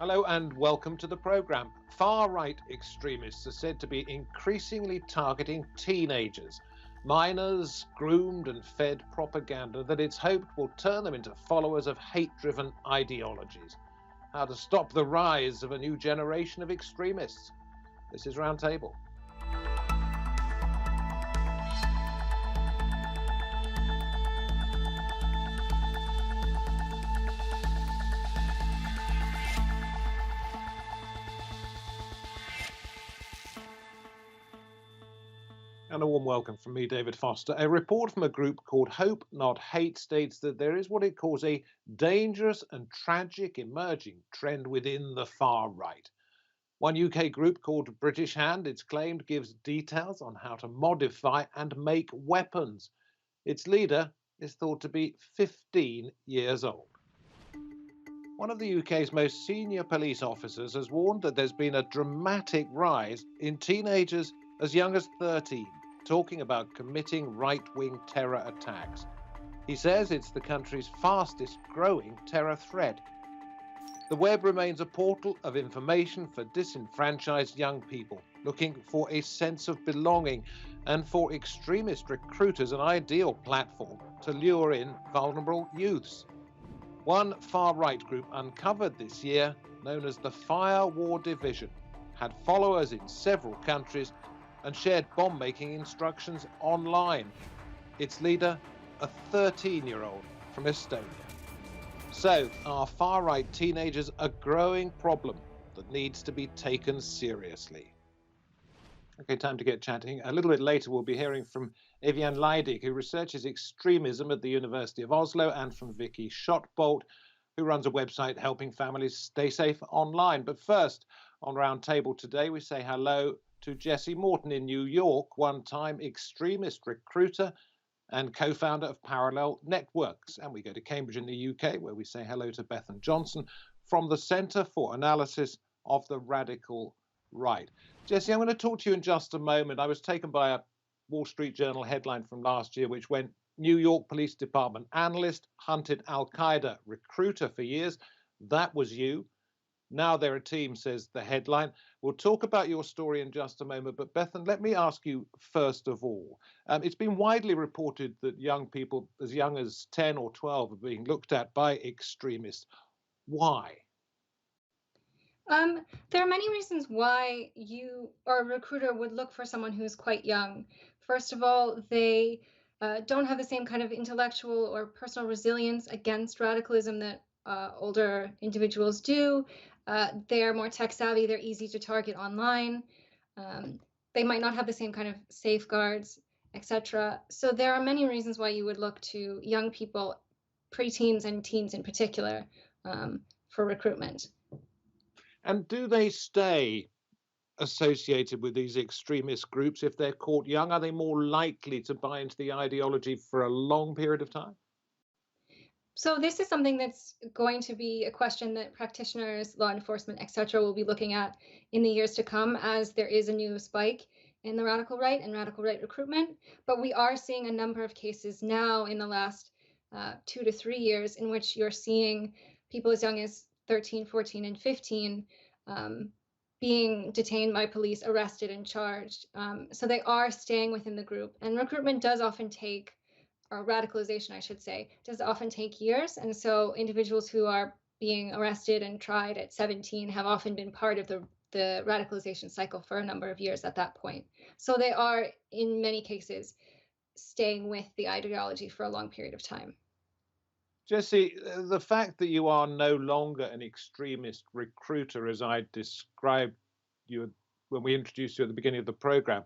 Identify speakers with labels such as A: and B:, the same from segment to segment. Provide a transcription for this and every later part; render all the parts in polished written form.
A: Hello and welcome to the programme. Far-right extremists are said to be increasingly targeting teenagers. Minors groomed and fed propaganda that it's hoped will turn them into followers of hate-driven ideologies. How to stop the rise of a new generation of extremists. This is Roundtable. And a warm welcome from me, David Foster. A report from a group called Hope Not Hate states that there is what it calls a dangerous and tragic emerging trend within the far right. One UK group called British Hand, it's claimed, gives details on how to modify and make weapons. Its leader is thought to be 15 years old. One of the UK's most senior police officers has warned that there's been a dramatic rise in teenagers as young as 13 talking about committing right-wing terror attacks. He says it's the country's fastest growing terror threat. The web remains a portal of information for disenfranchised young people looking for a sense of belonging, and for extremist recruiters an ideal platform to lure in vulnerable youths. One far-right group uncovered this year, known as the Firewar Division, had followers in several countries and shared bomb-making instructions online. Its leader, a 13-year-old from Estonia. So, are far-right teenagers a growing problem that needs to be taken seriously? Okay, time to get chatting. A little bit later, we'll be hearing from Eviane Leidig, who researches extremism at the University of Oslo, and from Vickie Shotbolt, who runs a website helping families stay safe online. But first, on Roundtable today, we say hello to Jesse Morton in New York, one-time extremist recruiter and co-founder of Parallel Networks. And we go to Cambridge in the UK, where we say hello to Bethan Johnson from the Centre for Analysis of the Radical Right. Jesse, I'm going to talk to you in just a moment. I was taken by a Wall Street Journal headline from last year, which went, New York Police Department analyst hunted Al-Qaeda recruiter for years. That was you. Now they're a team, says the headline. We'll talk about your story in just a moment, but Bethan, let me ask you first of all. It's been widely reported that young people as young as 10 or 12 are being looked at by extremists. Why?
B: There are many reasons why you or a recruiter would look for someone who's quite young. First of all, they don't have the same kind of intellectual or personal resilience against radicalism that older individuals do. They're more tech savvy, they're easy to target online. They might not have the same kind of safeguards, etc. So there are many reasons why you would look to young people, preteens and teens in particular, for recruitment.
A: And do they stay associated with these extremist groups if they're caught young? Are they more likely to buy into the ideology for a long period of time?
B: So this is something that's going to be a question that practitioners, law enforcement, etc., will be looking at in the years to come, as there is a new spike in the radical right and radical right recruitment. But we are seeing a number of cases now in the last 2 to 3 years in which you're seeing people as young as 13, 14, and 15 being detained by police, arrested and charged. So they are staying within the group. And recruitment does often take, or radicalization, I should say, does often take years. And so individuals who are being arrested and tried at 17 have often been part of the radicalization cycle for a number of years at that point. So they are, in many cases, staying with the ideology for a long period of time.
A: Jesse, the fact that you are no longer an extremist recruiter, as I described you when we introduced you at the beginning of the program,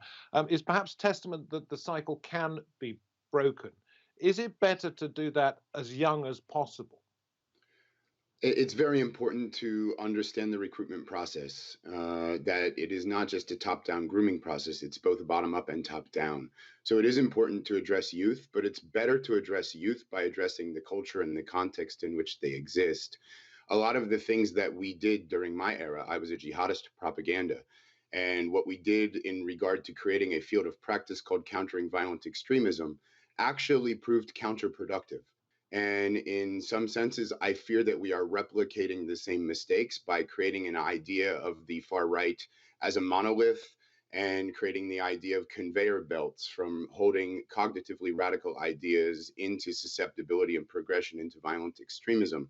A: is perhaps testament that the cycle can be broken. Is it better to do that as young as possible?
C: It's very important to understand the recruitment process, that it is not just a top-down grooming process, it's both bottom-up and top-down. So it is important to address youth, but it's better to address youth by addressing the culture and the context in which they exist. A lot of the things that we did during my era, I was a jihadist propaganda, and what we did in regard to creating a field of practice called countering violent extremism actually proved counterproductive. And in some senses, I fear that we are replicating the same mistakes by creating an idea of the far right as a monolith and creating the idea of conveyor belts from holding cognitively radical ideas into susceptibility and progression into violent extremism.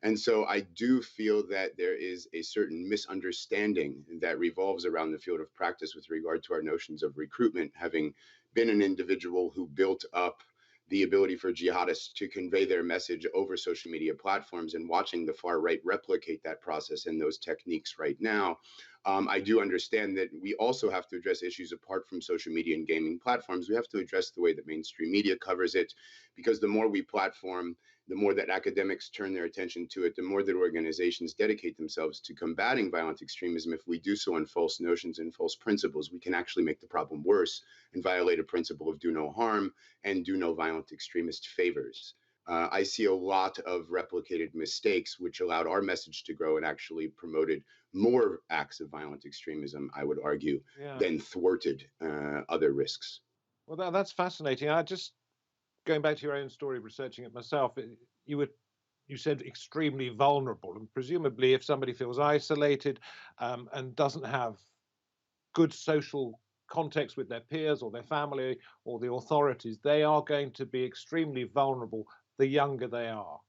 C: And so I do feel that there is a certain misunderstanding that revolves around the field of practice with regard to our notions of recruitment, having been an individual who built up the ability for jihadists to convey their message over social media platforms and watching the far right replicate that process and those techniques right now. I do understand that we also have to address issues apart from social media and gaming platforms. We have to address the way that mainstream media covers it, because the more we platform, the more that academics turn their attention to it, the more that organizations dedicate themselves to combating violent extremism. If we do so on false notions and false principles, we can actually make the problem worse and violate a principle of do no harm and do no violent extremist favors. I see a lot of replicated mistakes which allowed our message to grow and actually promoted more acts of violent extremism, I would argue, than thwarted other risks.
A: Well, that's fascinating. I just, going back to your own story, researching it myself, you said extremely vulnerable, and presumably if somebody feels isolated and doesn't have good social context with their peers or their family or the authorities, they are going to be extremely vulnerable the younger they are.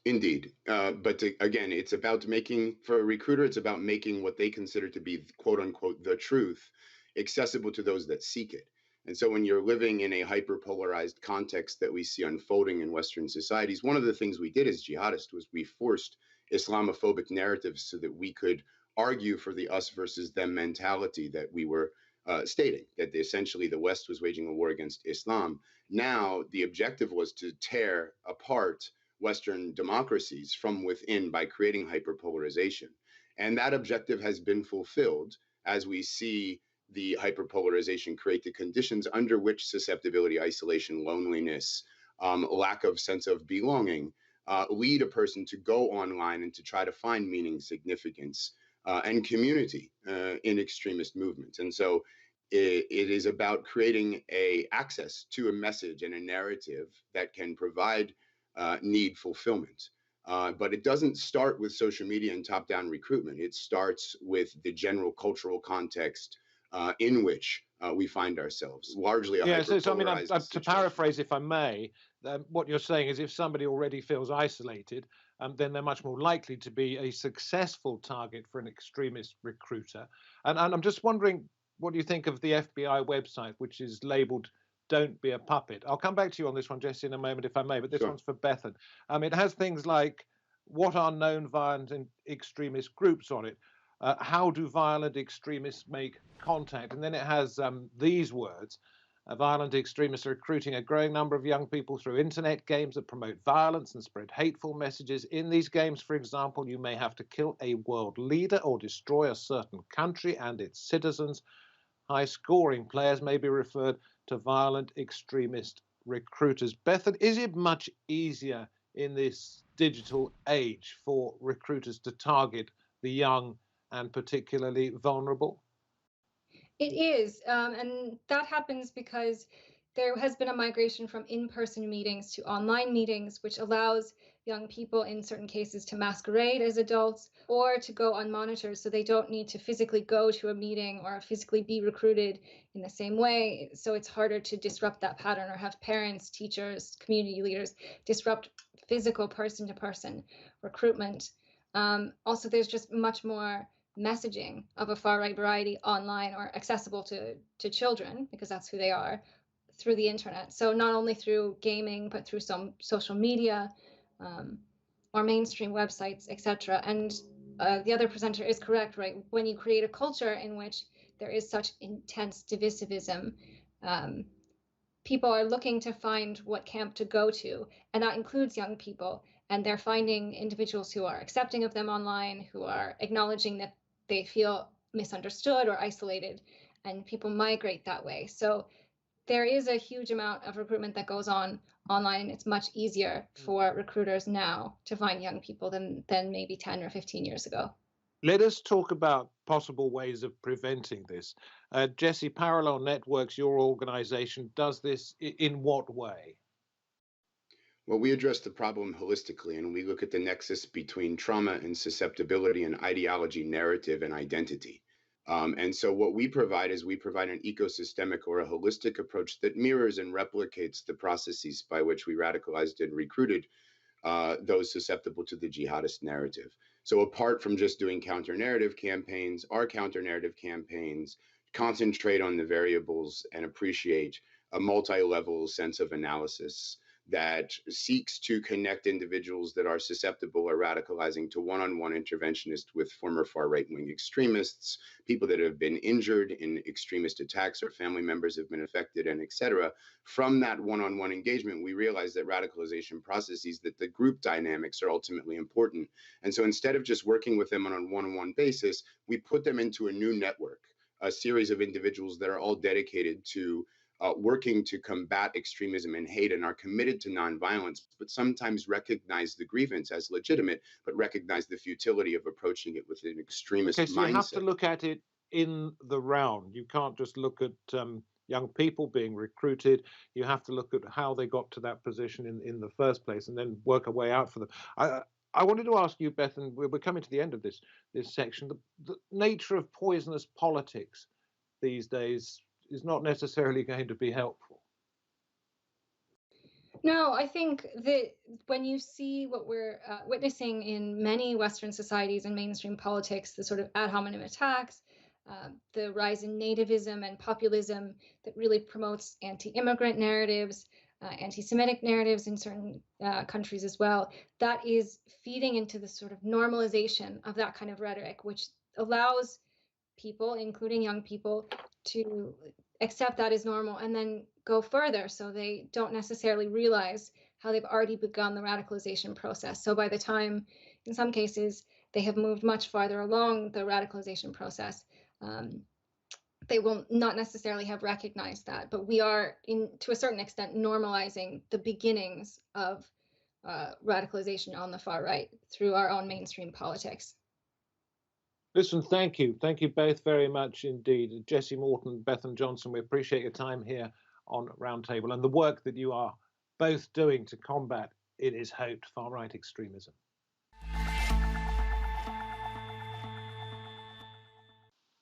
C: Indeed. Again, it's about making, for a recruiter, it's about making what they consider to be, quote unquote, the truth accessible to those that seek it. And so when you're living in a hyperpolarized context that we see unfolding in Western societies, one of the things we did as jihadists was we forced Islamophobic narratives so that we could argue for the us versus them mentality that we were stating, that essentially the West was waging a war against Islam. Now, the objective was to tear apart Western democracies from within by creating hyperpolarization. And that objective has been fulfilled as we see the hyperpolarization create the conditions under which susceptibility, isolation, loneliness, lack of sense of belonging lead a person to go online and to try to find meaning, significance, and community in extremist movements. And so it is about creating access to a message and a narrative that can provide need fulfillment. But it doesn't start with social media and top-down recruitment. It starts with the general cultural context in which we find ourselves, largely a hyperpolarized
A: to paraphrase, if I may, what you're saying is if somebody already feels isolated, then they're much more likely to be a successful target for an extremist recruiter. And I'm just wondering, what do you think of the FBI website, which is labeled "Don't Be a Puppet"? I'll come back to you on this one, Jesse, in a moment, if I may, but this one's for Bethan. It has things like what are known violent and extremist groups on it, how do violent extremists make contact, and then it has these words: violent extremists are recruiting a growing number of young people through internet games that promote violence and spread hateful messages. In these games, for example, you may have to kill a world leader or destroy a certain country and its citizens. High-scoring players may be referred to violent extremist recruiters. Bethan, is it much easier in this digital age for recruiters to target the young and particularly vulnerable?
B: It is, and that happens because there has been a migration from in-person meetings to online meetings, which allows young people in certain cases to masquerade as adults or to go unmonitored, so they don't need to physically go to a meeting or physically be recruited in the same way. So it's harder to disrupt that pattern or have parents, teachers, community leaders disrupt physical person-to-person recruitment. Also, there's just much more messaging of a far-right variety online or accessible to children, because that's who they are, through the internet. So not only through gaming, but through some social media or mainstream websites, etc. And the other presenter is correct, right? When you create a culture in which there is such intense divisivism, people are looking to find what camp to go to, and that includes young people. And they're finding individuals who are accepting of them online, who are acknowledging that they feel misunderstood or isolated, and people migrate that way. So there is a huge amount of recruitment that goes on online, and it's much easier for recruiters now to find young people than maybe 10 or 15 years ago.
A: Let us talk about possible ways of preventing this. Jesse, Parallel Networks, your organization, does this in what way?
C: Well, we address the problem holistically, and we look at the nexus between trauma and susceptibility and ideology, narrative, and identity. And so what we provide is we provide an ecosystemic or a holistic approach that mirrors and replicates the processes by which we radicalized and recruited those susceptible to the jihadist narrative. So apart from just doing counter-narrative campaigns, our counter-narrative campaigns concentrate on the variables and appreciate a multi-level sense of analysis that seeks to connect individuals that are susceptible or radicalizing to one-on-one interventionist with former far right-wing extremists, people that have been injured in extremist attacks or family members have been affected, and et cetera. From that one-on-one engagement, we realize that radicalization processes, that the group dynamics are ultimately important. And so instead of just working with them on a one-on-one basis, we put them into a new network, a series of individuals that are all dedicated to working to combat extremism and hate and are committed to nonviolence, but sometimes recognize the grievance as legitimate, but recognize the futility of approaching it with an extremist mindset.
A: Okay, so you have to look at it in the round. You can't just look at young people being recruited. You have to look at how they got to that position in the first place and then work a way out for them. I wanted to ask you, Bethan, we're coming to the end of this section. The nature of poisonous politics these days is not necessarily going to be helpful.
B: No, I think that when you see what we're witnessing in many Western societies and mainstream politics, the sort of ad hominem attacks, the rise in nativism and populism that really promotes anti-immigrant narratives, anti-Semitic narratives in certain countries as well, that is feeding into the sort of normalization of that kind of rhetoric, which allows people, including young people, to accept that as normal and then go further, so they don't necessarily realize how they've already begun the radicalization process. So by the time, in some cases, they have moved much farther along the radicalization process, they will not necessarily have recognized that. But we are, to a certain extent, normalizing the beginnings of radicalization on the far right through our own mainstream politics.
A: Listen, thank you. Thank you both very much indeed. Jesse Morton, Bethan Johnson, we appreciate your time here on Roundtable and the work that you are both doing to combat, it is hoped, far-right extremism.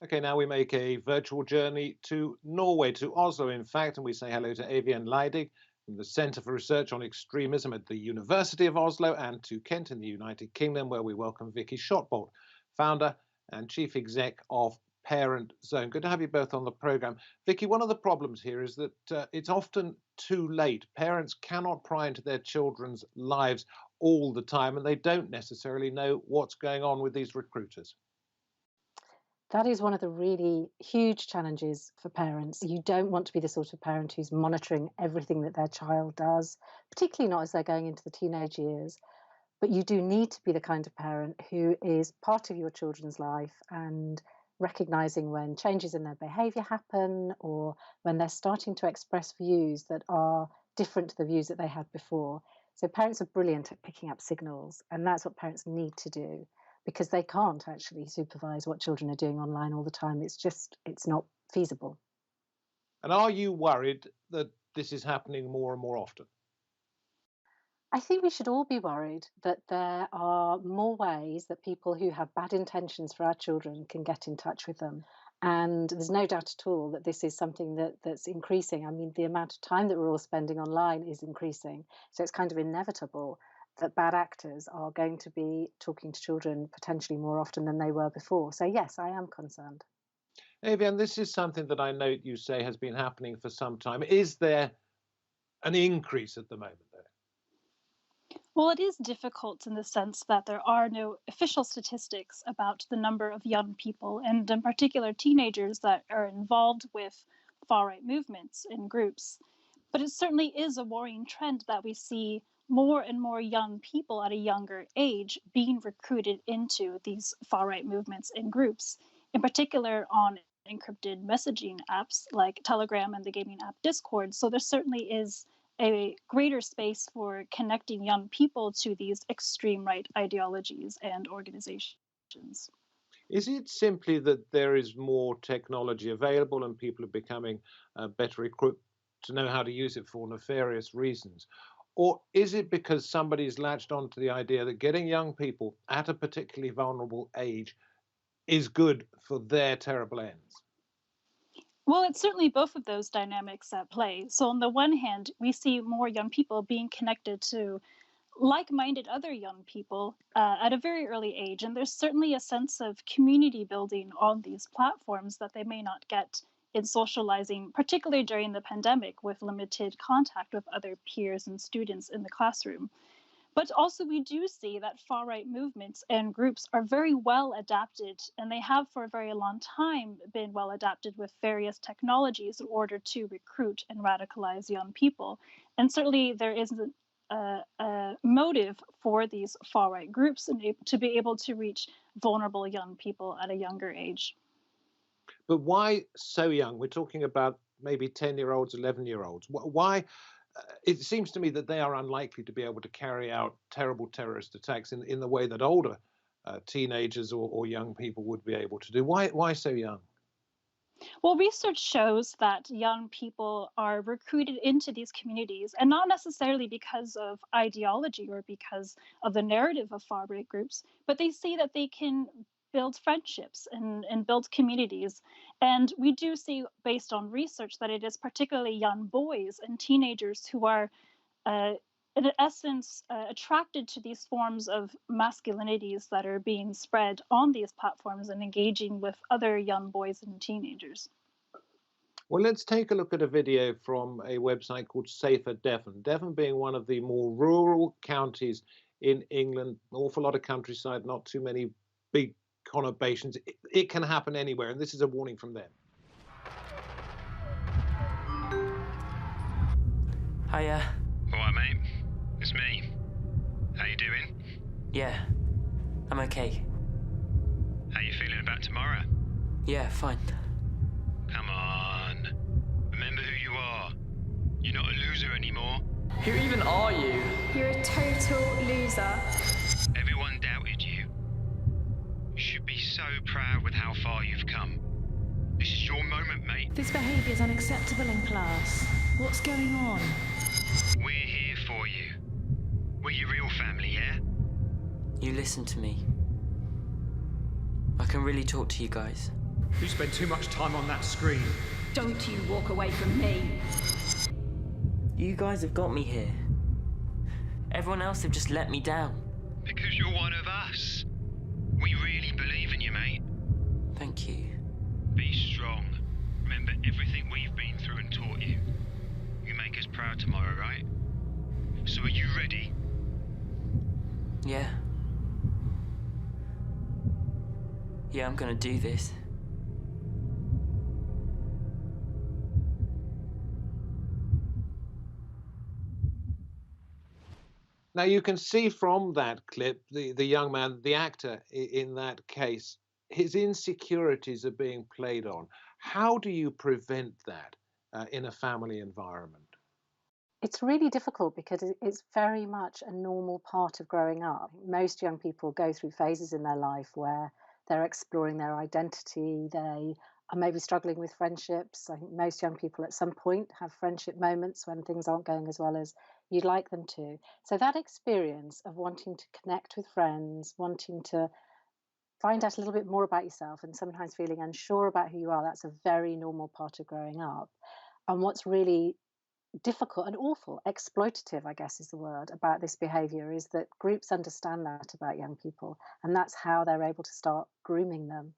A: Okay, now we make a virtual journey to Norway, to Oslo, in fact, and we say hello to Eviane Leidig from the Centre for Research on Extremism at the University of Oslo, and to Kent in the United Kingdom, where we welcome Vickie Shotbolt, founder and chief exec of Parent Zone. Good to have you both on the program. Vickie, one of the problems here is that it's often too late. Parents cannot pry into their children's lives all the time, and they don't necessarily know what's going on with these recruiters.
D: That is one of the really huge challenges for parents. You don't want to be the sort of parent who's monitoring everything that their child does, particularly not as they're going into the teenage years. But you do need to be the kind of parent who is part of your children's life and recognizing when changes in their behavior happen or when they're starting to express views that are different to the views that they had before. So parents are brilliant at picking up signals, and that's what parents need to do, because they can't actually supervise what children are doing online all the time. It's not feasible.
A: And are you worried that this is happening more and more often?
D: I think we should all be worried that there are more ways that people who have bad intentions for our children can get in touch with them. And there's no doubt at all that this is something that's increasing. I mean, the amount of time that we're all spending online is increasing. So it's kind of inevitable that bad actors are going to be talking to children potentially more often than they were before. So yes, I am concerned.
A: Eviane, this is something that I note you say has been happening for some time. Is there an increase at the moment there?
E: Well, it is difficult in the sense that there are no official statistics about the number of young people, and in particular teenagers, that are involved with far-right movements in groups. But it certainly is a worrying trend that we see more and more young people at a younger age being recruited into these far-right movements in groups, in particular on encrypted messaging apps like Telegram and the gaming app Discord. So there certainly is a greater space for connecting young people to these extreme right ideologies and organizations.
A: Is it simply that there is more technology available and people are becoming better equipped to know how to use it for nefarious reasons? Or is it because somebody's latched onto the idea that getting young people at a particularly vulnerable age is good for their terrible ends?
E: Well, it's certainly both of those dynamics at play. So, on the one hand, we see more young people being connected to like-minded other young people at a very early age, and there's certainly a sense of community building on these platforms that they may not get in socializing, particularly during the pandemic with limited contact with other peers and students in the classroom. But also, we do see that far right movements and groups are very well adapted, and they have for a very long time been well adapted with various technologies in order to recruit and radicalize young people. And certainly, there is a motive for these far right groups and to be able to reach vulnerable young people at a younger age.
A: But why so young? We're talking about maybe 10-year-olds, 11-year-olds. Why? It seems to me that they are unlikely to be able to carry out terrible terrorist attacks in the way that older teenagers or young people would be able to do. Why so young?
E: Well, research shows that young people are recruited into these communities, and not necessarily because of ideology or because of the narrative of far right groups, but they see that they can build friendships and build communities. And we do see, based on research, that it is particularly young boys and teenagers who are in essence, attracted to these forms of masculinities that are being spread on these platforms and engaging with other young boys and teenagers.
A: Well, let's take a look at a video from a website called Safer Devon. Devon being one of the more rural counties in England, an awful lot of countryside, not too many big conurbations. It can happen anywhere, and this is a warning from them.
F: Hiya.
G: All right, mate. It's me. How you doing?
F: Yeah, I'm okay.
G: How you feeling about tomorrow?
F: Yeah, fine.
G: Come on. Remember who you are. You're not a loser anymore.
F: Who even are you?
H: You're a total loser.
G: Everyone doubted you. You should be so proud with how far you've come. This is your moment, mate.
H: This behaviour is unacceptable in class. What's going on?
G: We're here for you. We're your real family, yeah?
F: You listen to me. I can really talk to you guys.
I: You spend too much time on that screen.
H: Don't you walk away from me.
F: You guys have got me here. Everyone else have just let me down.
G: Because you're one of us. We really believe in you, mate.
F: Thank you.
G: Be strong. Remember everything we've been through and taught you. You make us proud tomorrow, right? So are you ready?
F: Yeah. Yeah, I'm gonna do this.
A: Now, you can see from that clip, the young man, the actor in that case, his insecurities are being played on. How do you prevent that in a family environment?
D: It's really difficult because it's very much a normal part of growing up. Most young people go through phases in their life where they're exploring their identity, they are maybe struggling with friendships. I think most young people at some point have friendship moments when things aren't going as well as you'd like them to. So that experience of wanting to connect with friends, wanting to find out a little bit more about yourself and sometimes feeling unsure about who you are, that's a very normal part of growing up. And what's really difficult and awful, exploitative, I guess is the word, about this behavior is that groups understand that about young people, and that's how they're able to start grooming them.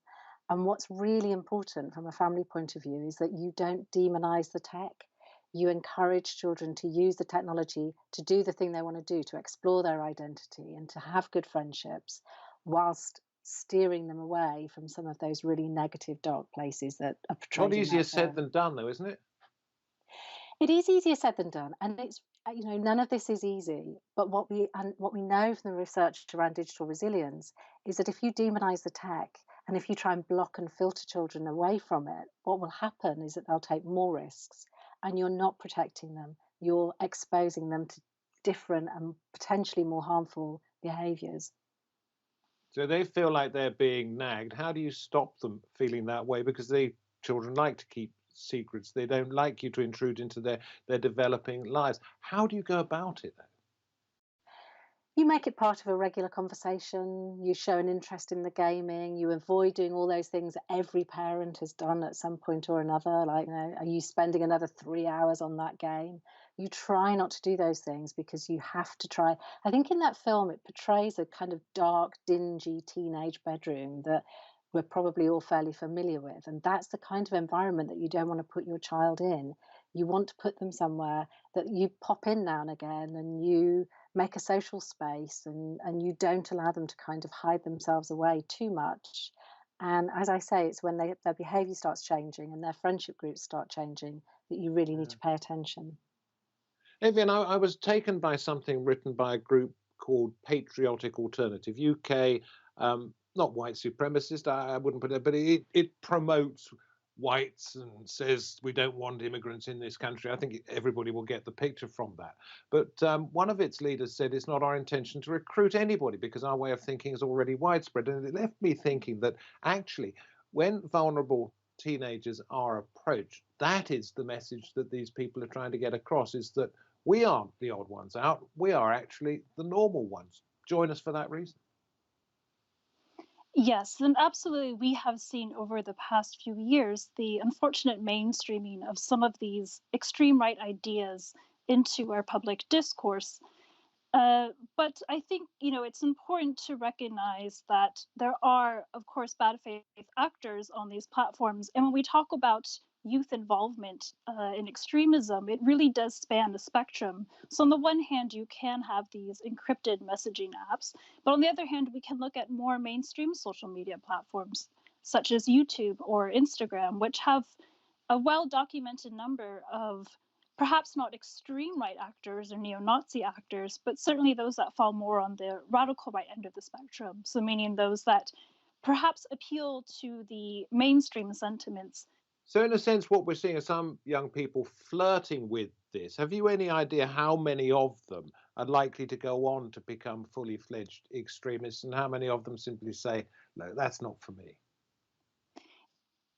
D: And what's really important from a family point of view is that you don't demonize the tech. You encourage children to use the technology to do the thing they want to do, to explore their identity and to have good friendships, whilst steering them away from some of those really negative, dark places that are portrayed.
A: Not easier said than done, though, isn't it?
D: It is easier said than done, and it's none of this is easy. But what we know from the research around digital resilience is that if you demonize the tech and if you try and block and filter children away from it, what will happen is that they'll take more risks, and you're not protecting them. You're exposing them to different and potentially more harmful behaviors.
A: So they feel like they're being nagged. How do you stop them feeling that way? Because children like to keep secrets. They don't like you to intrude into their developing lives. How do you go about it, though?
D: you make it part of a regular conversation. You show an interest in the gaming. You avoid doing all those things that every parent has done at some point or another. Like, are you spending another 3 hours on that game? You try not to do those things because you have to try. I think in that film, it portrays a kind of dark, dingy teenage bedroom that we're probably all fairly familiar with. And that's the kind of environment that you don't want to put your child in. You want to put them somewhere that you pop in now and again, and you make a social space, and you don't allow them to kind of hide themselves away too much. And as I say, it's when their behavior starts changing and their friendship groups start changing that you really need to pay attention.
A: Eviane, I was taken by something written by a group called Patriotic Alternative UK, not white supremacist, I wouldn't put it, but it promotes whites and says we don't want immigrants in this country. I think everybody will get the picture from that. But one of its leaders said it's not our intention to recruit anybody because our way of thinking is already widespread. And it left me thinking that actually, when vulnerable teenagers are approached, that is the message that these people are trying to get across, is that we aren't the odd ones out. We are actually the normal ones. Join us for that reason.
E: Yes, and absolutely, we have seen over the past few years the unfortunate mainstreaming of some of these extreme right ideas into our public discourse. But I think, it's important to recognize that there are, of course, bad faith actors on these platforms. And when we talk about youth involvement in extremism, it really does span the spectrum. So on the one hand, you can have these encrypted messaging apps, but on the other hand, we can look at more mainstream social media platforms, such as YouTube or Instagram, which have a well-documented number of perhaps not extreme right actors or neo-Nazi actors, but certainly those that fall more on the radical right end of the spectrum. So meaning those that perhaps appeal to the mainstream sentiments.
A: So in a sense, what we're seeing are some young people flirting with this. Have you any idea how many of them are likely to go on to become fully fledged extremists, and how many of them simply say, no, that's not for me?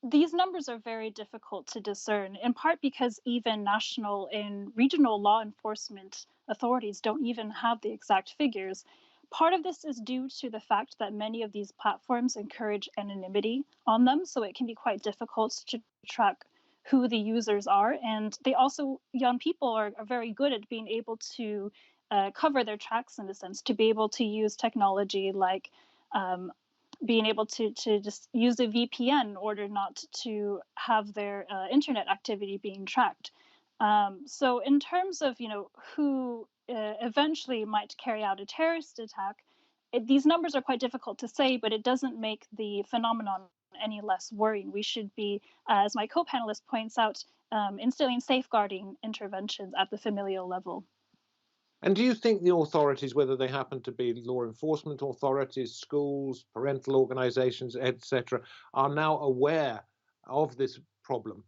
E: These numbers are very difficult to discern, in part because even national and regional law enforcement authorities don't even have the exact figures. Part of this is due to the fact that many of these platforms encourage anonymity on them, so it can be quite difficult to track who the users are. And they also, young people are very good at being able to cover their tracks, in a sense, to be able to use technology like being able to just use a VPN in order not to have their internet activity being tracked. So in terms of, who eventually might carry out a terrorist attack, these numbers are quite difficult to say, but it doesn't make the phenomenon any less worrying. We should be, as my co-panelist points out, instilling safeguarding interventions at the familial level.
A: And do you think the authorities, whether they happen to be law enforcement authorities, schools, parental organizations, etc., are now aware of this problem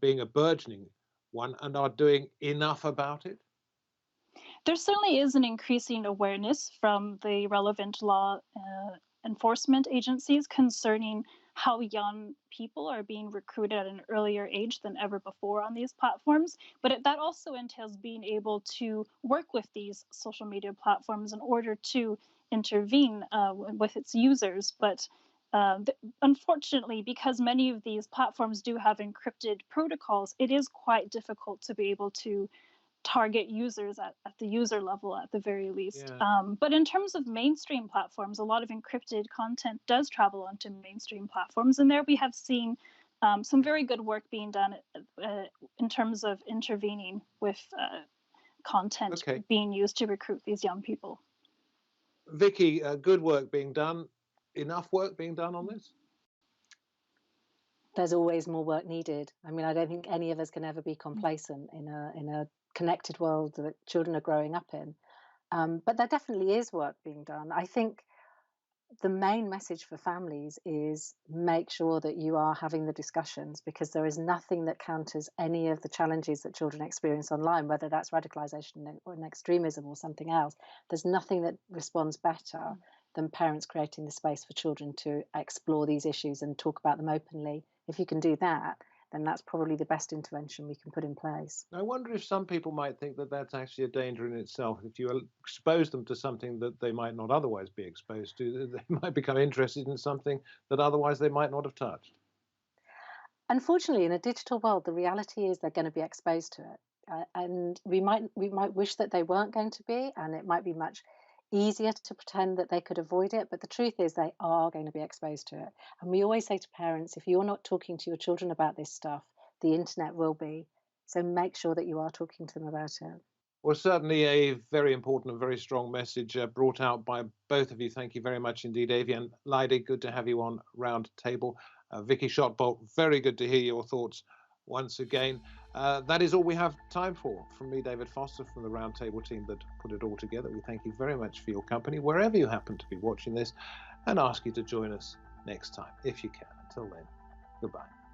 A: being a burgeoning one and are doing enough about it?
E: There certainly is an increasing awareness from the relevant law enforcement agencies concerning how young people are being recruited at an earlier age than ever before on these platforms. But that also entails being able to work with these social media platforms in order to intervene with its users. But unfortunately, because many of these platforms do have encrypted protocols, it is quite difficult to be able to target users at the user level at the very least.
A: Yeah.
E: But in terms of mainstream platforms, a lot of encrypted content does travel onto mainstream platforms. And there we have seen some very good work being done in terms of intervening with content being used to recruit these young people.
A: Vickie, good work being done. Enough work being done on this?
D: There's always more work needed. I mean, I don't think any of us can ever be complacent in a connected world that children are growing up in. But there definitely is work being done. I think the main message for families is make sure that you are having the discussions, because there is nothing that counters any of the challenges that children experience online, whether that's radicalisation or an extremism or something else. There's nothing that responds better than parents creating the space for children to explore these issues and talk about them openly. If you can do that, then that's probably the best intervention we can put in place.
A: I wonder if some people might think that that's actually a danger in itself. If you expose them to something that they might not otherwise be exposed to, they might become interested in something that otherwise they might not have touched.
D: Unfortunately, in a digital world, the reality is they're going to be exposed to it. And we might wish that they weren't going to be, and it might be much easier to pretend that they could avoid it, but the truth is they are going to be exposed to it. And we always say to parents, if you're not talking to your children about this stuff, the internet will be. So make sure that you are talking to them about it.
A: Well, certainly a very important and very strong message brought out by both of you. Thank you very much indeed. Eviane Leidig, good to have you on Roundtable. Vickie Shotbolt, very good to hear your thoughts once again. That is all we have time for. From me, David Foster, from the Roundtable team that put it all together, we thank you very much for your company, wherever you happen to be watching this, and ask you to join us next time, if you can. Until then, goodbye.